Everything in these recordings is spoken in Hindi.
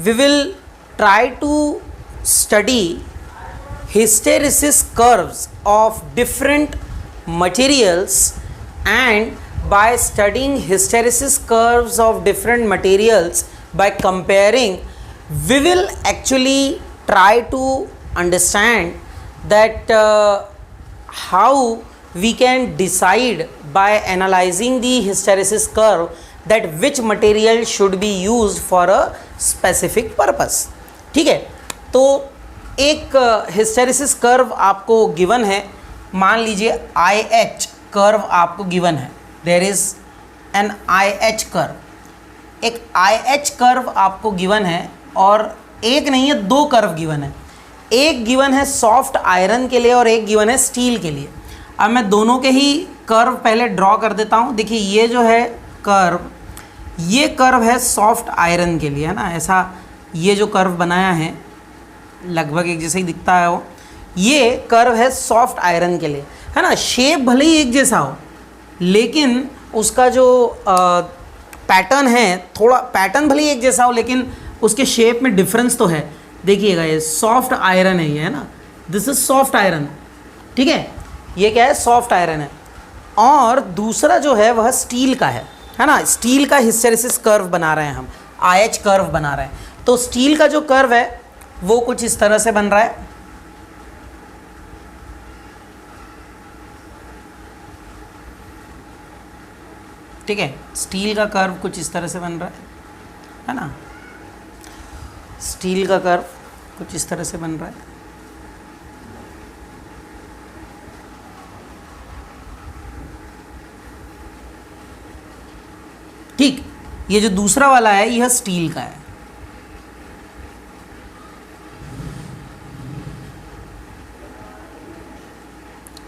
we will try to study hysteresis curves of different materials, and by studying hysteresis curves of different materials, by comparing, we will actually try to understand that how we can decide by analyzing the hysteresis curve that which material should be used for a specific purpose. ठीक है, तो एक हिस्टेरेसिस कर्व आपको गिवन है, मान लीजिए आई एच कर्व आपको गिवन है, there is an I H curve, एक आई एच कर्व आपको गिवन है, और एक नहीं है दो कर्व गिवन है, एक गिवन है सॉफ्ट आयरन के लिए और एक गिवन है स्टील के लिए। अब मैं दोनों के ही कर्व पहले ड्रॉ कर देता हूँ। देखिए ये जो है कर्व, ये कर्व है सॉफ्ट आयरन के लिए, है ना, ऐसा ये जो कर्व बनाया है लगभग एक जैसा ही दिखता है वो, ये कर्व है सॉफ्ट आयरन के लिए, है ना। शेप भले ही एक जैसा हो लेकिन उसका जो पैटर्न है, थोड़ा पैटर्न भले ही एक जैसा हो लेकिन उसके शेप में डिफरेंस तो है। देखिएगा ये सॉफ्ट आयरन है, ये है ना, दिस इज सॉफ्ट आयरन, ठीक है, ये क्या है, सॉफ्ट आयरन है। और दूसरा जो है वह स्टील का है ना, स्टील का हिस्टेरेसिस कर्व बना रहे हैं हम, आई एच कर्व बना रहे हैं। तो स्टील का जो कर्व है वो कुछ इस तरह से बन रहा है, ठीक है, स्टील का कर्व कुछ इस तरह से बन रहा है ना, स्टील का कर्व कुछ इस तरह से बन रहा है। ठीक, ये जो दूसरा वाला है यह स्टील का है,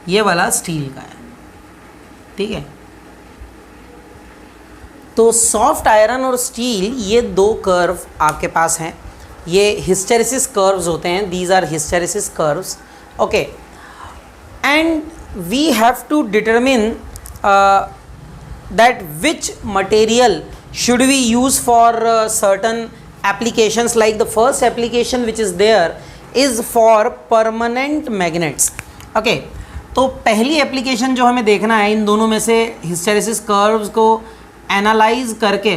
ये वाला स्टील का है, ठीक है। तो सॉफ्ट आयरन और स्टील, ये दो कर्व आपके पास हैं, ये हिस्टेरेसिस कर्व्स होते हैं, these are hysteresis curves, okay. And we have to determine that which material should we use for certain applications. Like the first application which is there is for permanent magnets, okay। तो पहली एप्लीकेशन जो हमें देखना है इन दोनों में से, हिस्टेरेसिस कर्व्स को एनालाइज करके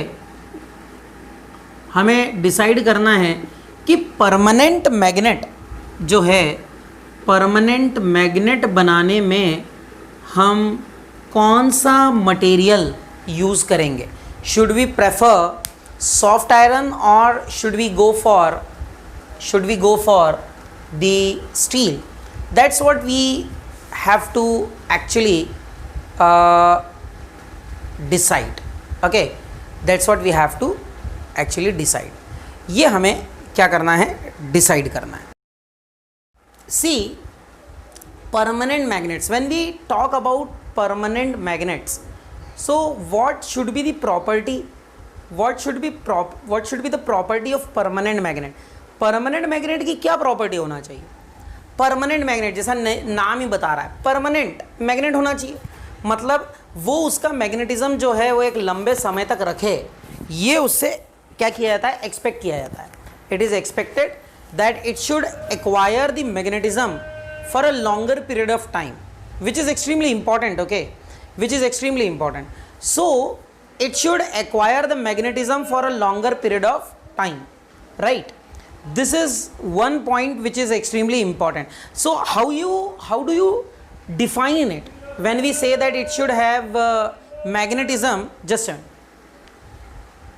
हमें डिसाइड करना है कि परमानेंट मैग्नेट जो है, परमानेंट मैग्नेट बनाने में हम कौन सा मटेरियल यूज़ करेंगे। Should we prefer soft iron और should we go for the steel. That's what we have to actually decide, okay, that's what we have to actually decide. ये हमें क्या करना है, डिसाइड करना है। सी permanent magnets, when we talk about permanent magnets, so what should be the property, what should be the property of permanent magnet? permanent magnet की क्या property होना चाहिए? permanent magnet जैसा नाम ही बता रहा है, permanent magnet होना चाहिए, मतलब वो उसका मैग्नेटिज्म जो है वो एक लंबे समय तक रखे, ये उससे क्या किया जाता है, एक्सपेक्ट किया जाता है। It is expected that it should acquire the magnetism for a longer period of time, which is extremely important, okay, which is extremely important. So it should acquire the magnetism for a longer period of time, right? This is one point which is extremely important. So how do you define it when we say that it should have magnetism? Just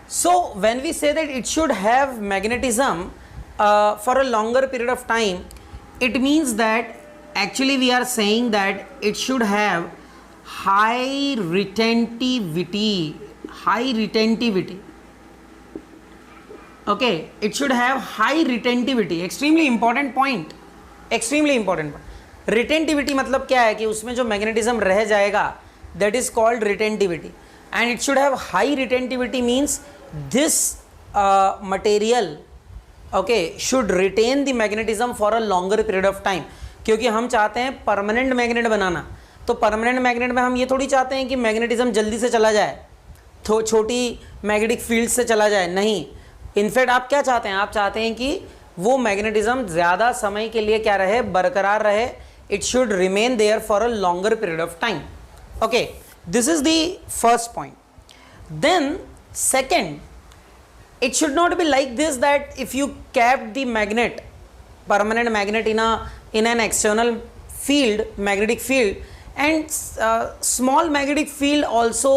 so when we say that it should have magnetism for a longer period of time, it means that actually we are saying that it should have high retentivity, okay, it should have high retentivity, extremely important point, extremely important point। retentivity मतलब क्या है कि उसमें जो मैग्नेटिज्म रह जाएगा, that is called retentivity, and it should have high retentivity means this material, okay, should retain the magnetism for a longer period of time। क्योंकि हम चाहते हैं परमानेंट मैग्नेट बनाना, तो परमानेंट मैग्नेट में हम ये थोड़ी चाहते हैं कि मैग्नेटिज्म जल्दी से चला जाए, तो छोटी मैग्नेटिक फील्ड से चला जाए, नहीं, इनफैक्ट आप क्या चाहते हैं, आप चाहते हैं कि वो मैग्नेटिज्म ज़्यादा समय के लिए क्या रहे, बरकरार रहे, it should remain there for a longer period of time. Okay, this is the first point. Then second, it should not be like this that if you kept the magnet, permanent magnet in an external field, magnetic field, and small magnetic field also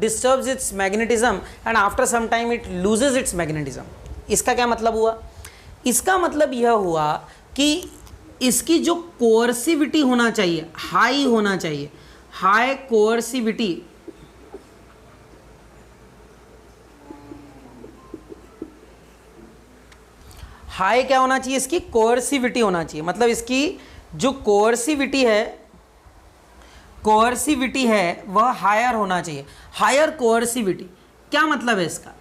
disturbs its magnetism and after some time it loses its magnetism. इसका क्या मतलब हुआ? इसका मतलब यह हुआ कि इसकी जो कोअर्सिविटी होना चाहिए, हाई होना चाहिए, हाई कोअर्सिविटी, हाई क्या होना चाहिए, इसकी कोअर्सिविटी होना चाहिए. मतलब इसकी जो कोअर्सिविटी है वह हायर होना चाहिए. हायर कोअर्सिविटी क्या मतलब है इसका?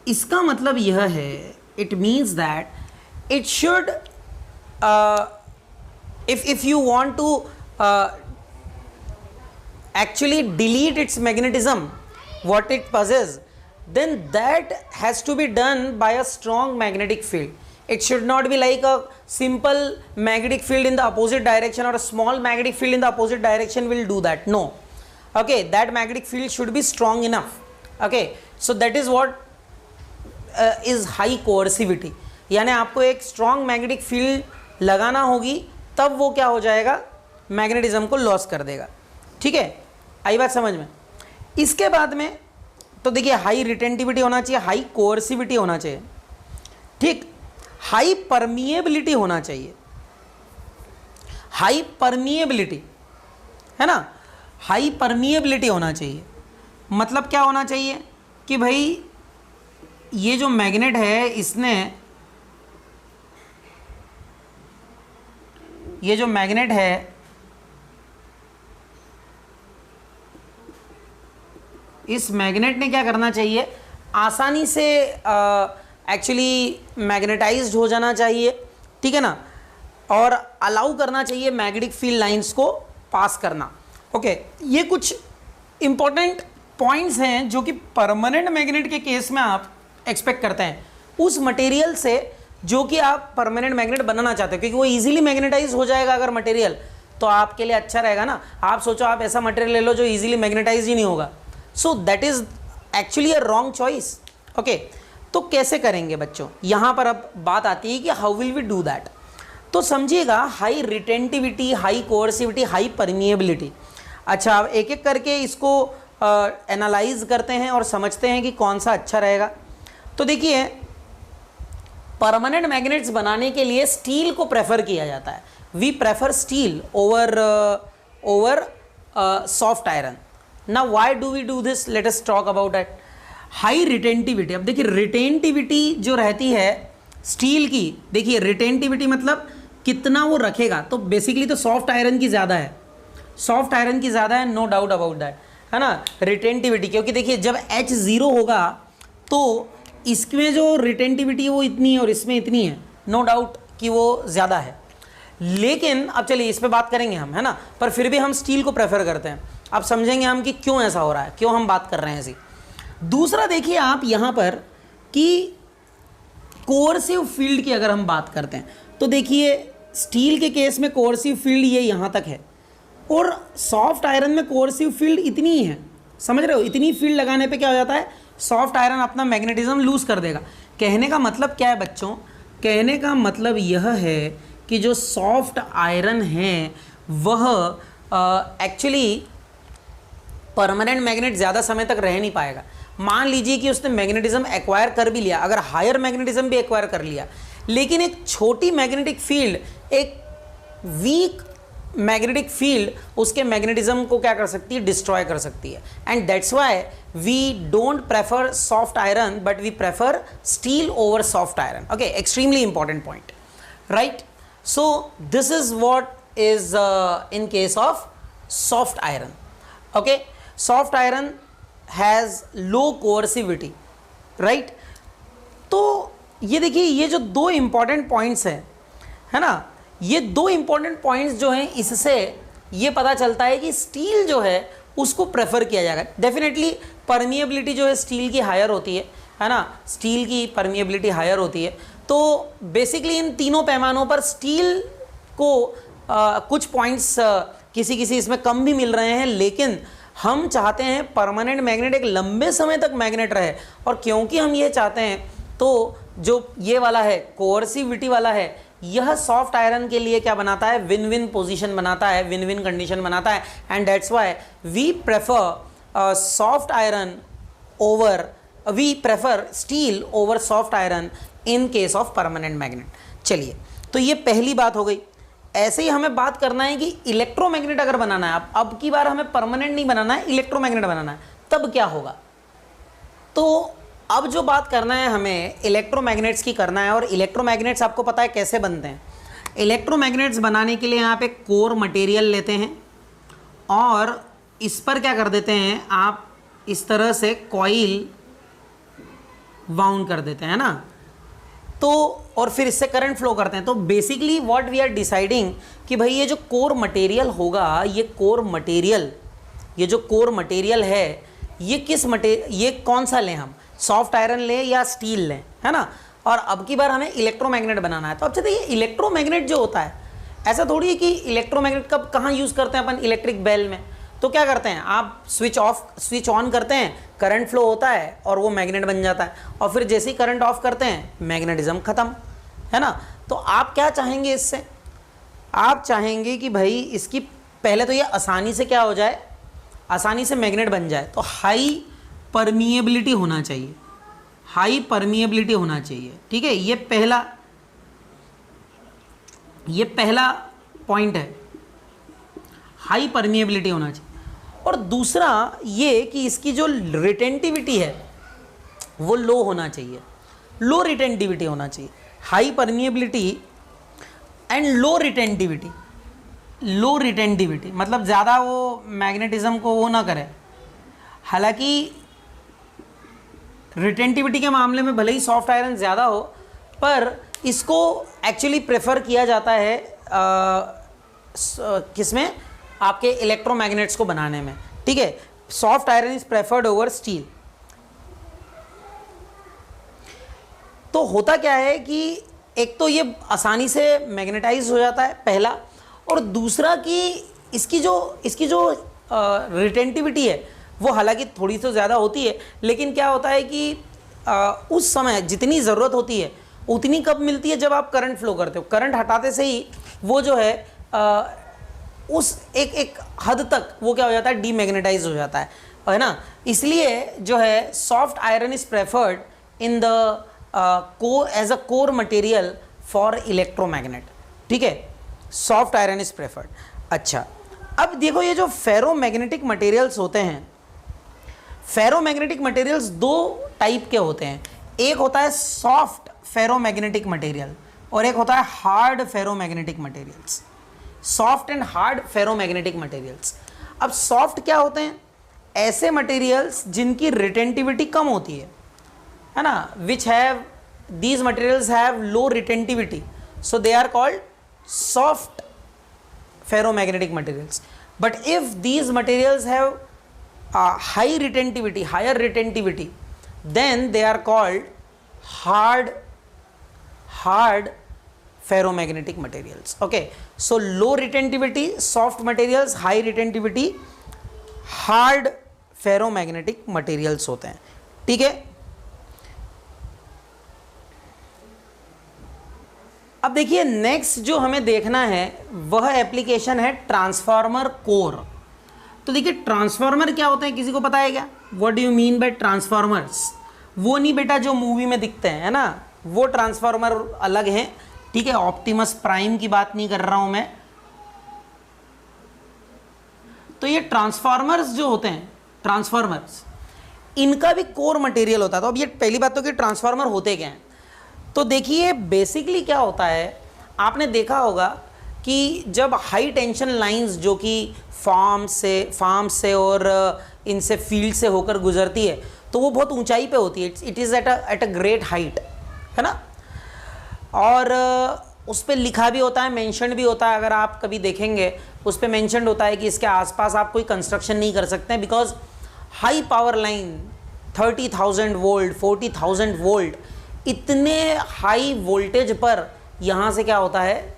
इसका मतलब यह है, it means that it should, if you want to actually delete its magnetism what it possesses, then that has to be done by a strong magnetic field. It should not be like a simple magnetic field in the opposite direction or a small magnetic field in the opposite direction will do that. No. Okay, that magnetic field should be strong enough. Okay, so that is what is high coercivity. यानी आपको एक strong magnetic field लगाना होगी, तब वो क्या हो जाएगा, मैग्नेटिज्म को लॉस कर देगा. ठीक है, आई बात समझ में? इसके बाद में तो देखिए हाई रिटेंटिविटी होना चाहिए, हाई कोअर्सिविटी होना चाहिए, ठीक, हाई परमिएबिलिटी होना चाहिए, हाई परमिएबिलिटी है ना, हाई परमिएबिलिटी होना चाहिए. मतलब क्या होना चाहिए कि भाई ये जो मैग्नेट है, इसने, ये जो मैग्नेट है इस मैग्नेट ने क्या करना चाहिए, आसानी से एक्चुअली मैग्नेटाइज्ड हो जाना चाहिए. ठीक है ना, और अलाउ करना चाहिए मैग्नेटिक फील्ड लाइंस को पास करना. ओके, ये कुछ इंपॉर्टेंट पॉइंट्स हैं जो कि परमानेंट मैग्नेट के केस में आप एक्सपेक्ट करते हैं उस मटेरियल से जो कि आप परमानेंट मैग्नेट बनाना चाहते हो, क्योंकि वो इजीली मैग्नेटाइज हो जाएगा अगर मटेरियल, तो आपके लिए अच्छा रहेगा ना. आप सोचो आप ऐसा मटेरियल ले लो जो इजीली मैग्नेटाइज ही नहीं होगा, so that is actually a wrong choice. Okay, तो कैसे करेंगे बच्चों, यहाँ पर अब बात आती है कि how will we do that. तो समझिएगा, high retentivity, high coercivity, high permeability. अच्छा, अब एक एक करके इसको एनालाइज करते हैं और समझते हैं कि कौन सा अच्छा रहेगा. तो देखिए, परमानेंट मैग्नेट्स बनाने के लिए स्टील को प्रेफर किया जाता है. We prefer steel over soft iron. Now why do we do this? Let us talk about it. High retentivity. अब देखिए रिटेंटिविटी जो रहती है स्टील की, देखिए रिटेंटिविटी मतलब कितना वो रखेगा. तो बेसिकली तो सॉफ्ट आयरन की ज़्यादा है, सॉफ्ट आयरन की ज़्यादा है, नो डाउट अबाउट दैट, है ना, रिटेंटिविटी. क्योंकि देखिए जब H 0 होगा तो इसमें जो रिटेंटिविटी है वो इतनी है और इसमें इतनी है, नो डाउट कि वो ज़्यादा है. लेकिन अब चलिए इस पर बात करेंगे हम, है ना, पर फिर भी हम स्टील को प्रेफर करते हैं. अब समझेंगे हम कि क्यों ऐसा हो रहा है, क्यों हम बात कर रहे हैं ऐसी. दूसरा देखिए आप यहाँ पर कि कोअर्सिव फील्ड की अगर हम बात करते हैं तो देखिए स्टील के केस में कोअर्सिव फील्ड ये यहाँ तक है और सॉफ्ट आयरन में कोअर्सिव फील्ड इतनी ही है. समझ रहे हो, इतनी फील्ड लगाने पे क्या हो जाता है, सॉफ्ट आयरन अपना मैग्नेटिज्म लूज कर देगा. कहने का मतलब क्या है बच्चों, कहने का मतलब यह है कि जो सॉफ्ट आयरन है वह एक्चुअली परमानेंट मैग्नेट ज़्यादा समय तक रह नहीं पाएगा. मान लीजिए कि उसने मैग्नेटिज्म एक्वायर कर भी लिया, अगर हायर मैग्नेटिज्म भी एक्वायर कर लिया, लेकिन एक छोटी मैग्नेटिक फील्ड, एक वीक मैग्नेटिक फील्ड उसके मैग्नेटिज्म को क्या कर सकती है, डिस्ट्रॉय कर सकती है. And that's why we don't prefer soft iron but we prefer steel over soft iron. Okay, extremely important point, right. So this is what is in case of soft iron. Okay, soft iron has low coercivity, right. तो ये देखिए, ये जो दो इंपॉर्टेंट पॉइंट्स हैं, है ना, ये दो इंपॉर्टेंट पॉइंट्स जो हैं, इससे ये पता चलता है कि स्टील जो है उसको प्रेफर किया जाएगा. डेफिनेटली परमिएबिलिटी जो है स्टील की हायर होती है, है ना, स्टील की परमिएबिलिटी हायर होती है। तो बेसिकली इन तीनों पैमानों पर स्टील को कुछ पॉइंट्स किसी किसी इसमें कम भी मिल रहे हैं, लेकिन हम चाहते हैं परमानेंट मैग्नेट एक लंबे समय तक मैग्नेट रहे। और क्योंकि हम ये चाहते हैं तो जो ये वाला है कोअर्सिविटी वाला है, यह सॉफ्ट आयरन के लिए क्या बनाता है, विन विन पोजीशन बनाता है, विन विन कंडीशन बनाता है। And that's why we prefer soft iron over, we prefer steel over soft iron in case of permanent magnet. चलिए, तो ये पहली बात हो गई। ऐसे ही हमें बात करना है कि इलेक्ट्रोमैग्नेट अगर बनाना है, अब की बार हमें परमानेंट नहीं बनाना है, इलेक्ट्रोमैग्नेट बनाना है, तब क्या होगा। तो अब जो बात करना है हमें इलेक्ट्रोमैग्नेट्स की करना है। और इलेक्ट्रोमैग्नेट्स आपको पता है कैसे बनते हैं। इलेक्ट्रोमैग्नेट्स बनाने के लिए आप एक कोर मटेरियल लेते हैं और इस पर क्या कर देते हैं, आप इस तरह से कॉइल वाउंड कर देते हैं ना, तो और फिर इससे करंट फ्लो करते हैं। तो basically what we are deciding कि भाई ये जो कोर मटेरियल होगा, ये कोर मटेरियल, ये जो कोर मटेरियल है, ये किस ये कौन सा लें हम, सॉफ्ट आयरन लें या स्टील लें, है ना। और अब की बार हमें इलेक्ट्रोमैग्नेट बनाना है। तो अब चलिए, ये इलेक्ट्रोमैग्नेट जो होता है, ऐसा थोड़ी है कि इलेक्ट्रोमैग्नेट कब कहाँ यूज़ करते हैं अपन, इलेक्ट्रिक बेल में। तो क्या करते हैं, आप स्विच ऑन करते हैं, करंट फ्लो होता है और वो मैग्नेट बन जाता है। और फिर जैसे ही करंट ऑफ करते हैं, मैग्नेटिज्म खत्म, है ना। तो आप क्या चाहेंगे इससे, आप चाहेंगे कि भाई इसकी पहले तो ये आसानी से क्या हो जाए, आसानी से मैग्नेट बन जाए। तो हाई परमिएबिलिटी होना चाहिए, हाई परमिएबिलिटी होना चाहिए, ठीक है। ये पहला पॉइंट है, हाई परमिएबिलिटी होना चाहिए। और दूसरा ये कि इसकी जो रिटेंटिविटी है वो लो होना चाहिए, लो रिटेंटिविटी होना चाहिए। High permeability and low retentivity, low retentivity मतलब ज़्यादा वो मैग्नेटिज्म को वो ना करे। हालांकि रिटेंटिविटी के मामले में भले ही सॉफ्ट आयरन ज़्यादा हो, पर इसको एक्चुअली प्रेफर किया जाता है किसमें, आपके इलेक्ट्रोमैग्नेट्स को बनाने में, ठीक है। Soft iron is preferred over steel. तो होता क्या है कि एक तो ये आसानी से मैग्नेटाइज हो जाता है पहला, और दूसरा कि इसकी जो रिटेंटिविटी है वो हालांकि थोड़ी तो ज़्यादा होती है, लेकिन क्या होता है कि उस समय जितनी ज़रूरत होती है उतनी कब मिलती है, जब आप करंट फ्लो करते हो। करंट हटाते से ही वो जो है उस एक हद तक वो क्या हो जाता है, डीमैग्नेटाइज हो जाता है ना। इसलिए जो है soft iron is preferred in the as a core material for electromagnet, ठीक है। Soft iron is preferred. अच्छा, अब देखो ये जो फेरोमैग्नेटिक मटेरियल्स होते हैं, फेरोमैग्नेटिक मटेरियल्स दो टाइप के होते हैं। एक होता है सॉफ्ट फेरोमैग्नेटिक मटेरियल और एक होता है hard ferromagnetic materials. Soft and hard ferromagnetic materials. अब सॉफ्ट क्या होते हैं, ऐसे मटेरियल्स जिनकी रिटेंटिविटी कम होती है ना, which have these materials have low retentivity, so they are called soft ferromagnetic materials. But if these materials have high retentivity, higher retentivity, then they are called hard ferromagnetic materials. Okay, so low retentivity soft materials, high retentivity hard ferromagnetic materials होते हैं, ठीक है। अब देखिए नेक्स्ट जो हमें देखना है वह एप्लीकेशन है ट्रांसफार्मर कोर। तो देखिए ट्रांसफार्मर क्या होता है, किसी को पता है क्या, what do you mean by transformers. वो नहीं बेटा जो मूवी में दिखते हैं, है ना, वो ट्रांसफार्मर अलग हैं, ठीक है। ऑप्टिमस प्राइम की बात नहीं कर रहा हूं मैं। तो ये ट्रांसफार्मर्स जो होते हैं, ट्रांसफार्मर्स, इनका भी कोर मटेरियल होता है। तो अब ये पहली बात तो कि ट्रांसफार्मर होते क्या हैं। तो देखिए बेसिकली क्या होता है, आपने देखा होगा कि जब हाई टेंशन लाइंस जो कि फार्म से और इनसे फील्ड से होकर गुजरती है, तो वो बहुत ऊंचाई पे होती है, it is at a great height, है ना। और उस पर लिखा भी होता है, मेंशन भी होता है। अगर आप कभी देखेंगे उस पर मेंशन होता है कि इसके आसपास आप कोई कंस्ट्रक्शन नहीं कर सकते हैं, because high power line 30,000 volt, 40,000 volt, इतने हाई वोल्टेज पर यहाँ से क्या होता है,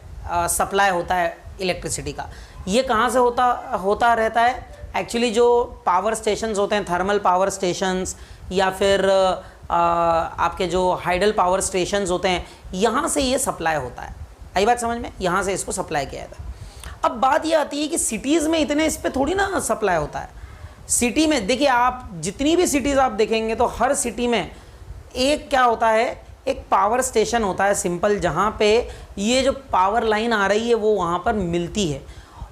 सप्लाई होता है इलेक्ट्रिसिटी का। ये कहाँ से होता रहता है? एक्चुअली जो पावर स्टेशंस होते हैं, थर्मल पावर स्टेशंस या फिर आपके जो हाइडल पावर स्टेशंस होते हैं, यहाँ से ये सप्लाई होता है। आई बात समझ में? यहाँ से इसको सप्लाई किया जाता है। अब बात ये आती है कि सिटीज़ में इतने इस पर थोड़ी ना सप्लाई होता है। सिटी में देखिए, आप जितनी भी सिटीज़ आप देखेंगे तो हर सिटी में एक क्या होता है, एक पावर स्टेशन होता है सिंपल, जहाँ पे ये जो पावर लाइन आ रही है वो वहाँ पर मिलती है।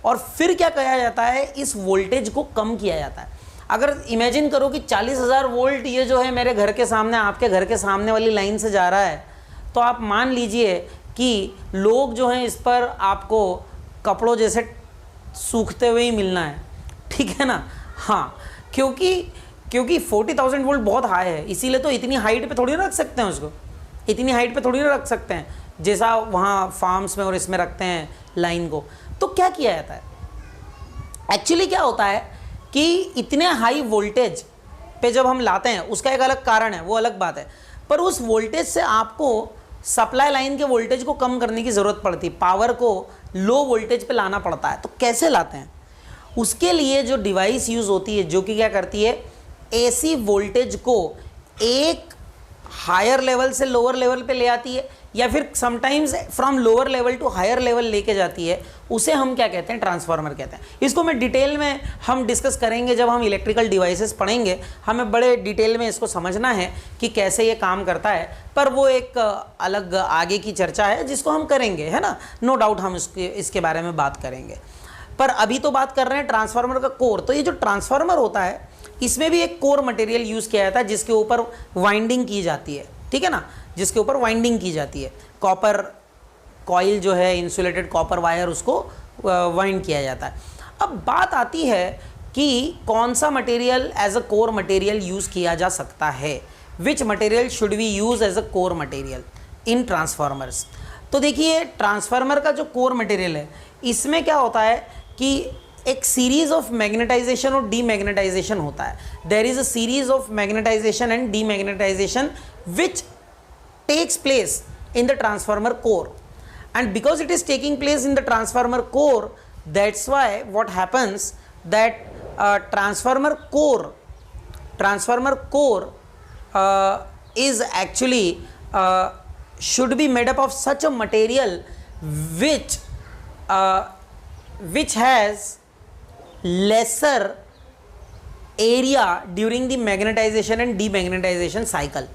और फिर क्या किया जाता है, इस वोल्टेज को कम किया जाता है। अगर इमेजिन करो कि 40,000 वोल्ट ये जो है मेरे घर के सामने, आपके घर के सामने वाली लाइन से जा रहा है, तो आप मान लीजिए कि लोग जो हैं इस पर आपको कपड़ों जैसे सूखते हुए ही मिलना है, ठीक है ना। हाँ, क्योंकि 40,000 वोल्ट बहुत हाई है, इसीलिए तो इतनी हाइट पे थोड़ी ना रख सकते हैं उसको, इतनी हाइट पे थोड़ी ना रख सकते हैं जैसा वहाँ फार्म्स में और इसमें रखते हैं लाइन को। तो क्या किया जाता है, एक्चुअली क्या होता है कि इतने हाई वोल्टेज पे जब हम लाते हैं, उसका एक अलग कारण है, वो अलग बात है, पर उस वोल्टेज से आपको सप्लाई लाइन के वोल्टेज को कम करने की ज़रूरत पड़ती है, पावर को लो वोल्टेज पे लाना पड़ता है। तो कैसे लाते हैं, उसके लिए जो डिवाइस यूज़ होती है, जो कि क्या करती है, एसी वोल्टेज को एक हायर लेवल से लोअर लेवल पे ले आती है, या फिर sometimes from lower level to higher level लेके जाती है, उसे हम क्या कहते हैं, ट्रांसफार्मर कहते हैं। इसको मैं डिटेल में हम डिस्कस करेंगे जब हम इलेक्ट्रिकल डिवाइसेस पढ़ेंगे, हमें बड़े डिटेल में इसको समझना है कि कैसे ये काम करता है, पर वो एक अलग आगे की चर्चा है जिसको हम करेंगे, है ना, नो डाउट हम इसके बारे में बात करेंगे। पर अभी तो बात कर रहे हैं ट्रांसफार्मर का कोर। तो ये जो ट्रांसफार्मर होता है, इसमें भी एक कोर मटेरियल यूज़ किया जाता है जिसके ऊपर वाइंडिंग की जाती है, ठीक है ना, जिसके ऊपर वाइंडिंग की जाती है। कॉपर कॉइल जो है, इंसुलेटेड कॉपर वायर, उसको वाइंड किया जाता है। अब बात आती है कि कौन सा material as a core material use किया जा सकता है, which material should we use as a core material in transformers. तो देखिए, ट्रांसफार्मर का जो कोर मटेरियल है, इसमें क्या होता है कि एक सीरीज ऑफ मैग्नेटाइजेशन और डीमैग्नेटाइजेशन होता है। There is a series of magnetization and demagnetization which takes place in the transformer core, and because it is taking place in the transformer core, that's why what happens that transformer core is actually should be made up of such a material which has lesser area during the magnetization and demagnetization cycle।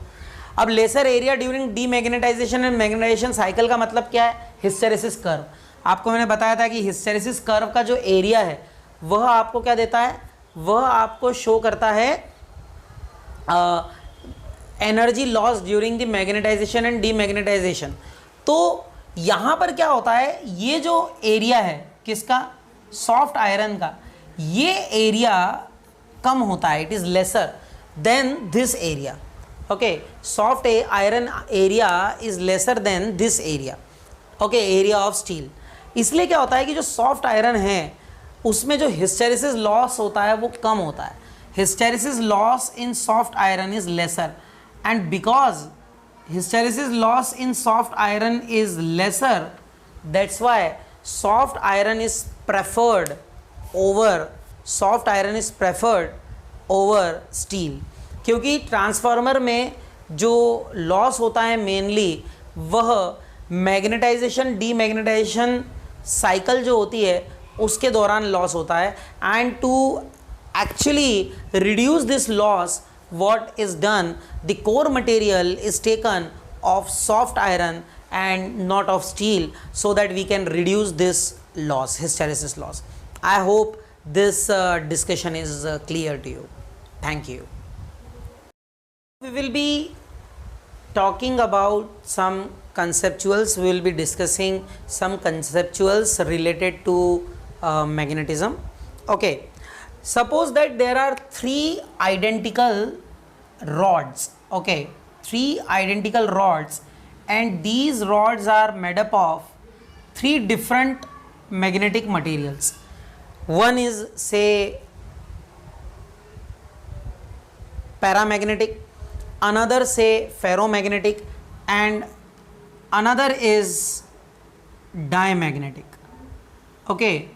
अब lesser area during demagnetization and magnetization cycle का मतलब क्या है, हिस्टेरेसिस कर्व। आपको मैंने बताया था कि हिस्टेरेसिस कर्व का जो एरिया है वह आपको क्या देता है, वह आपको शो करता है energy loss during the magnetization and demagnetization. तो यहाँ पर क्या होता है, ये जो एरिया है किसका, सॉफ्ट आयरन का, ये एरिया कम होता है, it is lesser than this area. okay, soft iron area is lesser than this area, okay, area of steel। इसलिए क्या होता है कि जो सॉफ्ट आयरन है उसमें जो हिस्टेरेसिस लॉस होता है वो कम होता है। Hysteresis loss in soft iron is lesser, and because hysteresis loss in soft iron is lesser, that's why soft iron is preferred over steel. क्योंकि ट्रांसफार्मर में जो लॉस होता है मेनली, वह मैग्नेटाइजेशन डीमैग्नेटाइजेशन साइकिल जो होती है उसके दौरान लॉस होता है। And to actually reduce this loss, what is done, the core material is taken of soft iron and not of steel, so that we can reduce this loss, hysteresis loss. I hope this discussion is clear to you. Thank you. We will be talking about some conceptuals. We will be discussing some conceptuals related to magnetism. Okay, suppose that there are three identical rods. Okay, three identical rods, and these rods are made up of three different magnetic materials. One is, say, paramagnetic, another say ferromagnetic, and another is diamagnetic. Okay,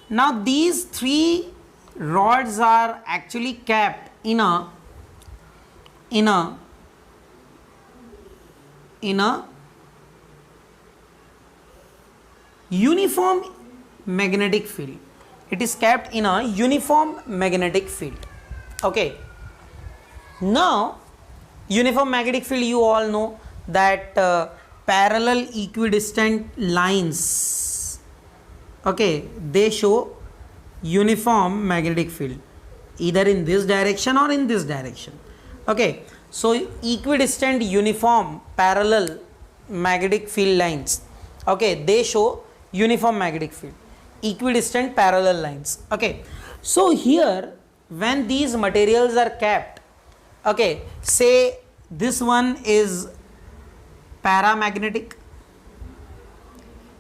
now these three rods are actually kept in a uniform magnetic field. It is kept in a uniform magnetic field. Okay, now uniform magnetic field, you all know that parallel equidistant lines, okay, they show uniform magnetic field either in this direction or in this direction. Okay, so equidistant uniform parallel magnetic field lines, okay, they show uniform magnetic field, equidistant parallel lines. Okay, so here when these materials are kept, okay, say this one is paramagnetic,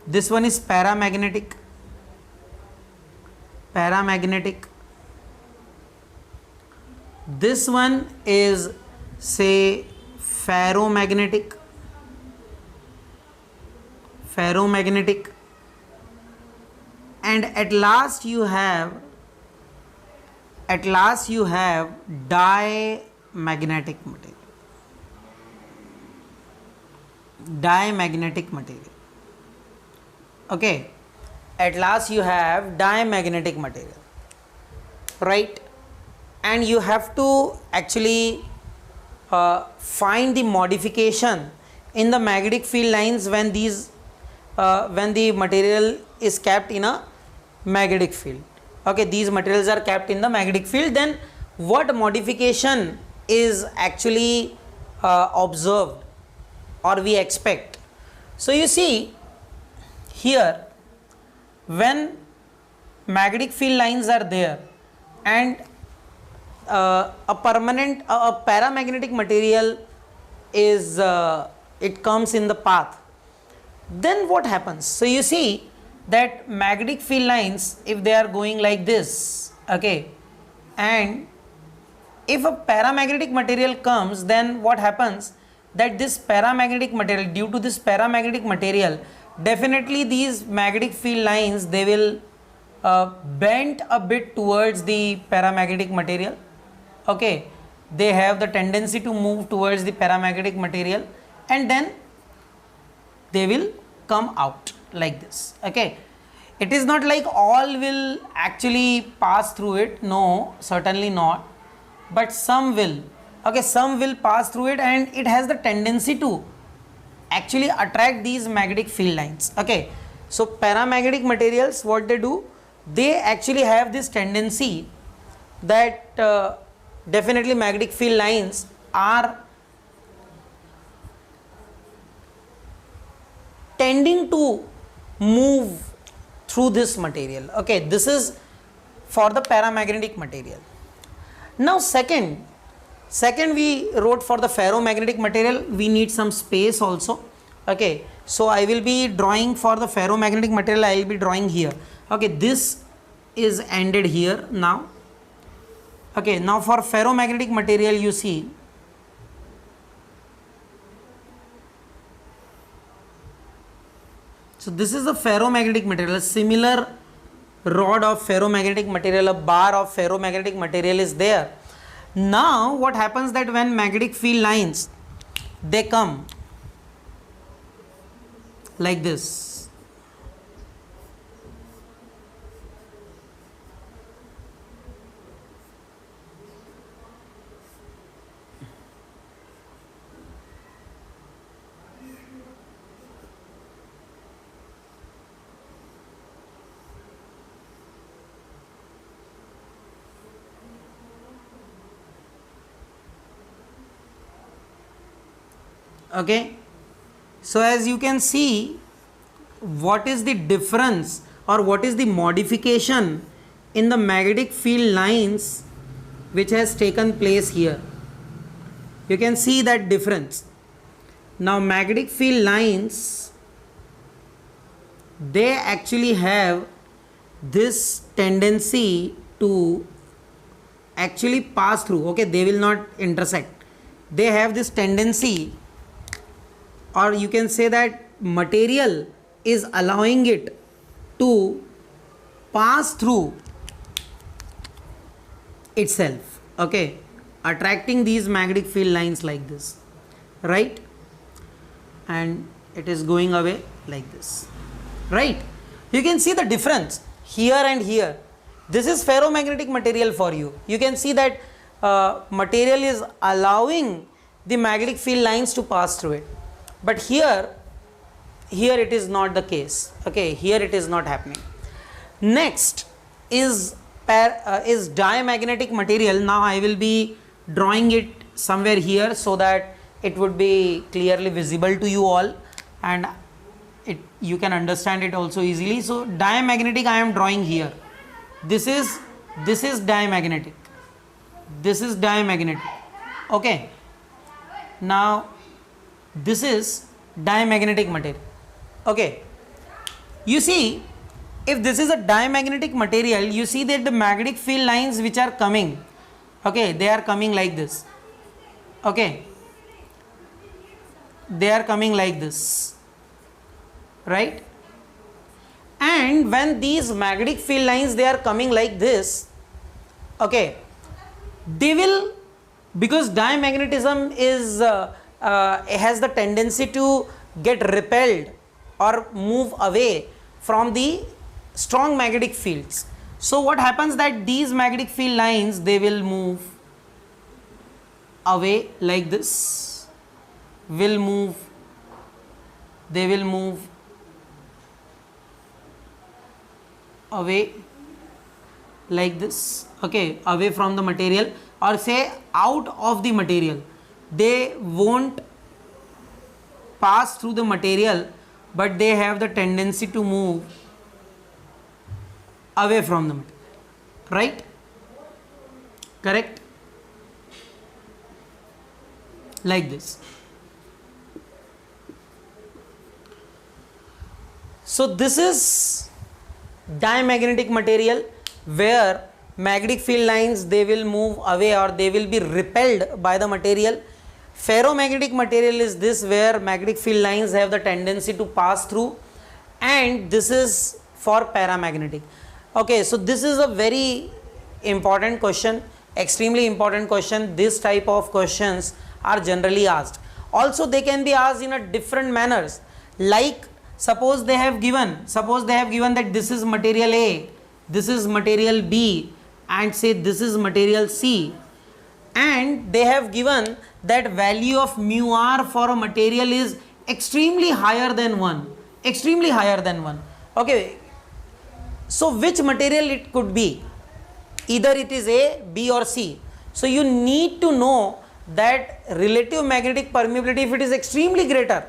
this one is paramagnetic, this one is say ferromagnetic, and at last you have diamagnetic material. Okay, at last you have diamagnetic material, right? And you have to actually find the modification in the magnetic field lines when the material is kept in a magnetic field. Okay, these materials are kept in the magnetic field, then what modification is actually observed or we expect. So you see here, when magnetic field lines are there and a paramagnetic material is it comes in the path, then what happens? So you see that magnetic field lines, if they are going like this, okay, and if a paramagnetic material comes, then what happens, that this paramagnetic material, due to this paramagnetic material, definitely these magnetic field lines, they will bend a bit towards the paramagnetic material. Okay, they have the tendency to move towards the paramagnetic material, and then they will come out like this. Okay, it is not like all will actually pass through it, no, certainly not, but some will. Okay, some will pass through it, and it has the tendency to actually attract these magnetic field lines. Okay, so paramagnetic materials, what they do, they actually have this tendency that definitely magnetic field lines are tending to move through this material. Okay, this is for the paramagnetic material. Now second we wrote for the ferromagnetic material, we need some space also. Okay, so I will be drawing for the ferromagnetic material, I will be drawing here. Okay, this is ended here now. Okay, now for ferromagnetic material, you see so this is the ferromagnetic material, a similar rod of ferromagnetic material, a bar of ferromagnetic material is there. Now what happens, that when magnetic field lines, they come like this, okay. So as you can see, what is the difference or what is the modification in the magnetic field lines which has taken place here. You can see that difference. Now magnetic field lines, they actually have this tendency to actually pass through, okay, they will not intersect. They have this tendency, or you can say that material is allowing it to pass through itself, okay, attracting these magnetic field lines like this, right, and it is going away like this, right. You can see the difference here and here. This is ferromagnetic material for you. You can see that material is allowing the magnetic field lines to pass through it, but here it is not the case, okay, here it is not happening. Next is diamagnetic material. Now I will be drawing it somewhere here so that it would be clearly visible to you all, and you can understand it also easily. So diamagnetic I am drawing here. This is diamagnetic. This is diamagnetic. Okay. Now this is diamagnetic material. Okay. You see, if this is a diamagnetic material, you see that the magnetic field lines which are coming, okay, they are coming like this. Okay. They are coming like this. Right, and when these magnetic field lines, they are coming like this, okay, they will, because diamagnetism is has the tendency to get repelled or move away from the strong magnetic fields. So what happens that these magnetic field lines, they will move away like this, they will move away like this, okay, away from the material, or say out of the material. They won't pass through the material, but they have the tendency to move away from the material, right, correct, like this. So this is diamagnetic material where magnetic field lines, they will move away or they will be repelled by the material. Ferromagnetic material is this where magnetic field lines have the tendency to pass through, and this is for paramagnetic. Okay, so this is a very important question, extremely important question. This type of questions are generally asked. Also they can be asked in a different manners, like suppose they have given that this is material A, this is material B, and say this is material C, and they have given that value of mu r for a material is extremely higher than 1, okay. So which material it could be? Either it is A, B or C. So you need to know that relative magnetic permeability, if it is extremely greater,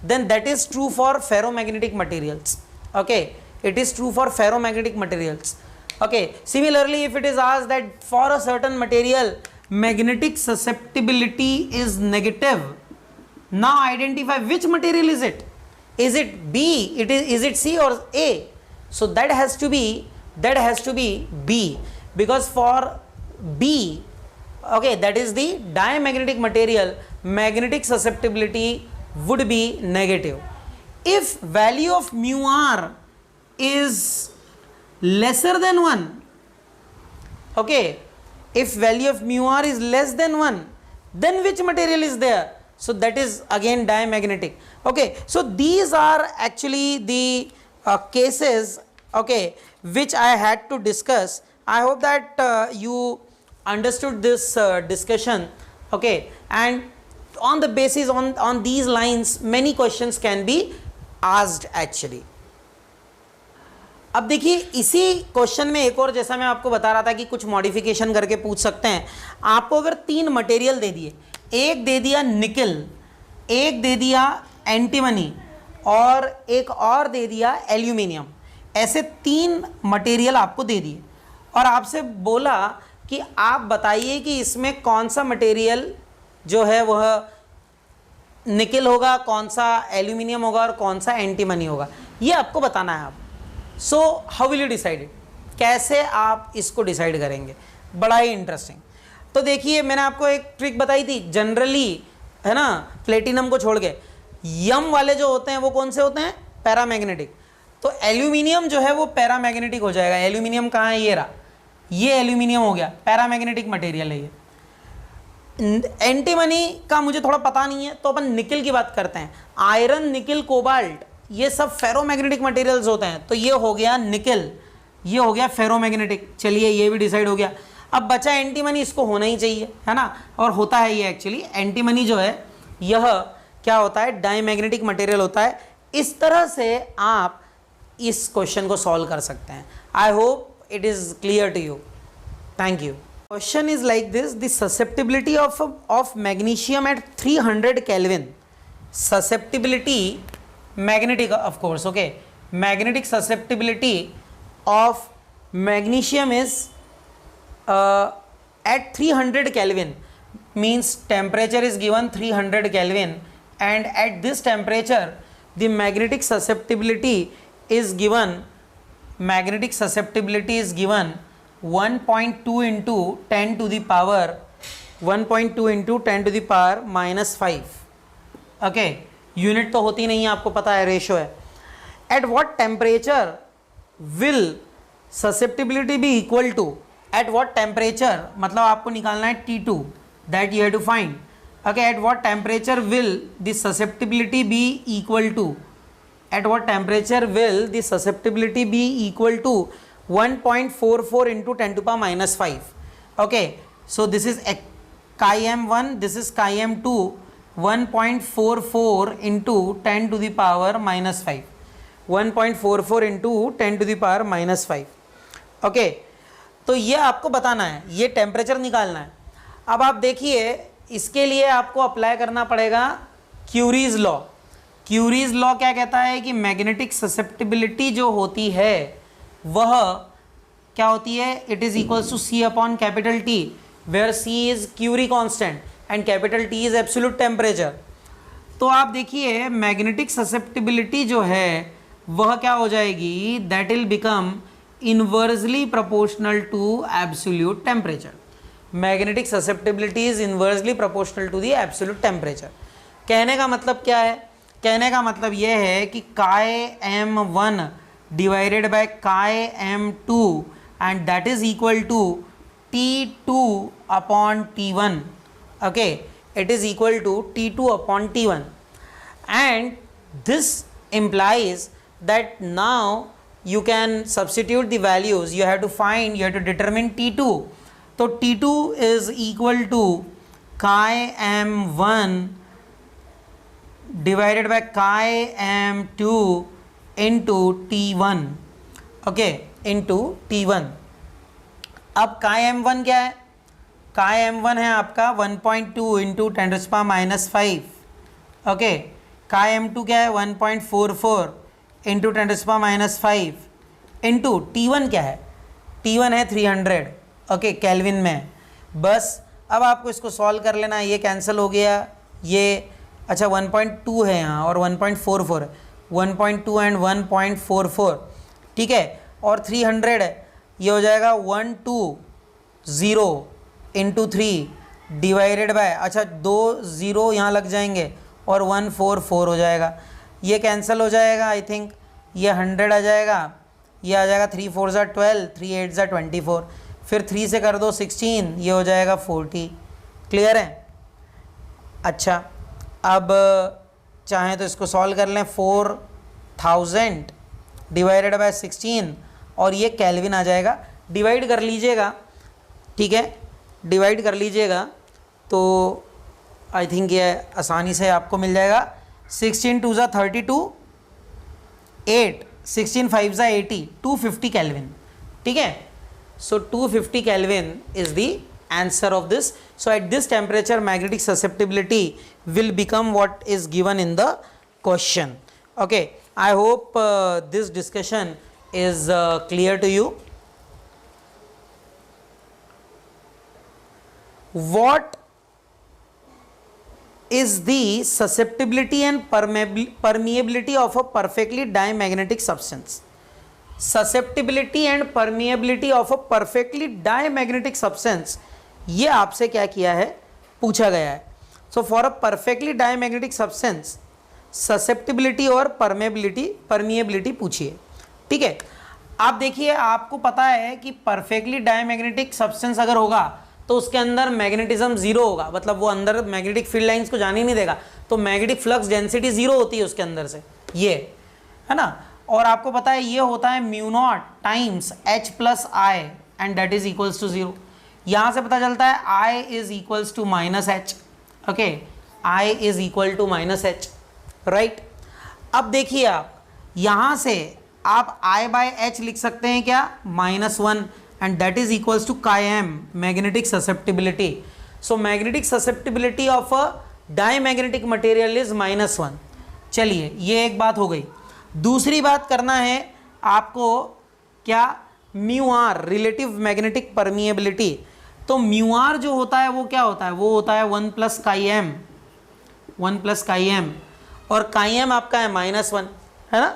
then that is true for ferromagnetic materials, okay, it is true for ferromagnetic materials, okay. Similarly, if it is asked that for a certain material magnetic susceptibility is negative, now identify which material is it B, is it C or A? So that has to be B, because for B, okay, that is the diamagnetic material, magnetic susceptibility would be negative. If value of mu r is lesser than 1, okay, if value of mu r is less than 1, then which material is there? So that is again diamagnetic, okay. So these are actually the cases, okay, which I had to discuss. I hope that you understood this discussion, okay, and on the basis on these lines many questions can be asked actually. अब देखिए इसी क्वेश्चन में एक और, जैसा मैं आपको बता रहा था कि कुछ मॉडिफिकेशन करके पूछ सकते हैं। आपको अगर 3 मटेरियल दे दिए, एक दे दिया निकल, एक दे दिया एंटीमनी और एक और दे दिया एल्यूमिनियम, ऐसे 3 मटेरियल आपको दे दिए और आपसे बोला कि आप बताइए कि इसमें कौन सा मटेरियल जो है वह निकल होगा, कौन सा एल्यूमिनियम होगा और कौन सा एंटीमनी होगा, ये आपको बताना है आप। So how will you decide it, कैसे आप इसको डिसाइड करेंगे? बड़ा ही इंटरेस्टिंग। तो देखिए मैंने आपको एक ट्रिक बताई थी जनरली, है ना, प्लेटिनम को छोड़ के यम वाले जो होते हैं वो कौन से होते हैं, पैरामैग्नेटिक। तो एल्यूमिनियम जो है वो पैरामैग्नेटिक हो जाएगा। एल्यूमिनियम कहाँ है, ये रहा, ये एल्यूमिनियम हो गया, पैरामैग्नेटिक मटेरियल है ये। एंटीमनी का मुझे थोड़ा पता नहीं है, तो अपन निकल की बात करते हैं। आयरन, निकल, कोबाल्ट, ये सब फेरोमैग्नेटिक मटेरियल्स होते हैं। तो ये हो गया निकल, ये हो गया फेरोमैग्नेटिक। चलिए ये भी डिसाइड हो गया। अब बचा एंटीमनी, इसको होना ही चाहिए, है ना, और होता है ये एक्चुअली। एंटीमनी जो है यह क्या होता है, डाईमैग्नेटिक मटेरियल होता है। इस तरह से आप इस क्वेश्चन को सॉल्व कर सकते हैं। I hope it is clear to you. Thank you. Question is like this: the susceptibility of magnesium at 300 Kelvin. Susceptibility, magnetic of course, okay. Magnetic susceptibility of magnesium is at 300 Kelvin. Means temperature is given 300 Kelvin, and at this temperature the magnetic susceptibility is given. Magnetic susceptibility is given 1.2 into 10 to the power 1.2 into 10 to the power minus 5. Okay, unit तो होती नहीं है, आपको पता है, रेशो है। At what temperature will susceptibility be equal to, at what temperature मतलब आपको निकालना है T2, that you have to find. Okay, at what temperature will the susceptibility be equal to, at what temperature will the susceptibility be equal to 1.44 into 10 to the power minus 5. Okay, so this is chi m1, this is chi m2, 1.44 into 10 to the power minus 5, 1.44 into 10 to the power minus 5. Okay, तो ये आपको बताना है, ये टेम्परेचर निकालना है। अब आप देखिए, इसके लिए आपको अप्लाई करना पड़ेगा क्यूरीज लॉ। क्यूरीज लॉ क्या कहता है कि मैग्नेटिक ससेप्टिबिलिटी जो होती है वह क्या होती है, it is equals to C upon capital T, where C is Curie constant and capital T is absolute temperature. तो आप देखिए मैग्नेटिक ससेप्टिबिलिटी जो है वह क्या हो जाएगी, that will become inversely proportional to absolute temperature. Magnetic susceptibility is inversely proportional to the absolute temperature. कहने का मतलब क्या है, कहने का मतलब यह है कि काई m1 divided by chi m2 and that is equal to T2 upon T1. Okay, it is equal to T2 upon T1, and this implies that now you can substitute the values. You have to find, you have to determine T2. So T2 is equal to chi m1 divided by chi m2 into T1, okay, into T1। अब chi m1 क्या है, chi m1 है आपका 1.2 into 10 to the power minus 5, okay. chi m2 क्या है 1.44 into 10 to the power minus 5 into T1 क्या है, T1 है 300, ओके, केल्विन में। बस अब आपको इसको सॉल्व कर लेना है, ये कैंसिल हो गया, ये अच्छा 1.2 है यहाँ और 1.44 है, 1.2 एंड 1.44, ठीक है, और 300 है, ये हो जाएगा 120 इंटू 3 डिवाइडेड बाय, अच्छा 2 0 यहाँ लग जाएंगे और 144 हो जाएगा, ये कैंसिल हो जाएगा। आई थिंक ये 100 आ जाएगा, ये आ जाएगा 3 4 ज़ा 12, 3 8 ज़ा 24, फिर 3 से कर दो 16, ये हो जाएगा 40। क्लियर है? अच्छा, अब चाहें तो इसको सॉल्व कर लें, 4000 डिवाइडेड बाय 16 और ये केल्विन आ जाएगा। डिवाइड कर लीजिएगा, ठीक है, डिवाइड कर लीजिएगा तो आई थिंक ये आसानी से आपको मिल जाएगा। 16 2 ज़ा 32, 8 16 5 ज़ा 80, 250 केल्विन, ठीक है। सो 250 kelvin is the answer of this. So at this temperature magnetic susceptibility will become what is given in the question. Okay, I hope this discussion is clear to you. What is the susceptibility and permeability of a perfectly diamagnetic substance? Susceptibility and permeability of a perfectly diamagnetic substance, ये आपसे क्या किया है, पूछा गया है। So for a perfectly diamagnetic substance susceptibility और परमिएबिलिटी पूछिए। ठीक है, आप देखिए, आपको पता है कि परफेक्टली डायमैग्नेटिक सब्सटेंस अगर होगा तो उसके अंदर मैग्नेटिज्म जीरो होगा, मतलब वो अंदर मैग्नेटिक फील्ड लाइंस को जाने ही नहीं देगा, तो मैग्नेटिक फ्लक्स डेंसिटी जीरो होती है उसके अंदर से, ये है ना। और आपको पता है ये होता है mu naught times H plus I and that is equals to zero. यहाँ से पता चलता है I is equals to minus H, okay, I is equal to minus H, right. अब देखिए आप यहाँ से आप I बाय एच लिख सकते हैं क्या, -1, and that is equals to m magnetic susceptibility. So magnetic susceptibility of a diamagnetic material is -1। चलिए, ये एक बात हो गई। दूसरी बात करना है आपको क्या, mu R relative magnetic permeability. तो म्यू आर जो होता है वो क्या होता है, वो होता है 1 प्लस काई एम, और काई एम आपका है -1, है ना।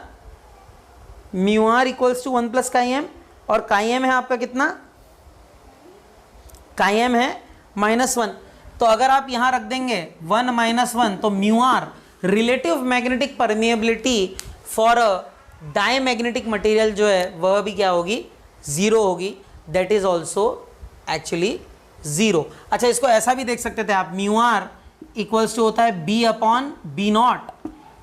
Mu R equals to 1 plus chi M, और काई एम है आपका कितना, काई एम है -1। तो अगर आप यहाँ रख देंगे 1 -1, तो mu R relative magnetic permeability for a diamagnetic material जो है वह भी क्या होगी, जीरो होगी, that is also actually zero. अच्छा, इसको ऐसा भी देख सकते थे आप, म्यू आर इक्वल्स टू होता है B अपॉन B नॉट।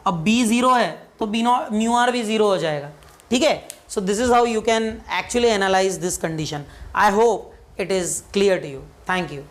अब B जीरो है तो B नॉट म्यू आर भी जीरो हो जाएगा। ठीक है, so this is how you can actually analyze this condition. I hope it is clear to you. Thank you.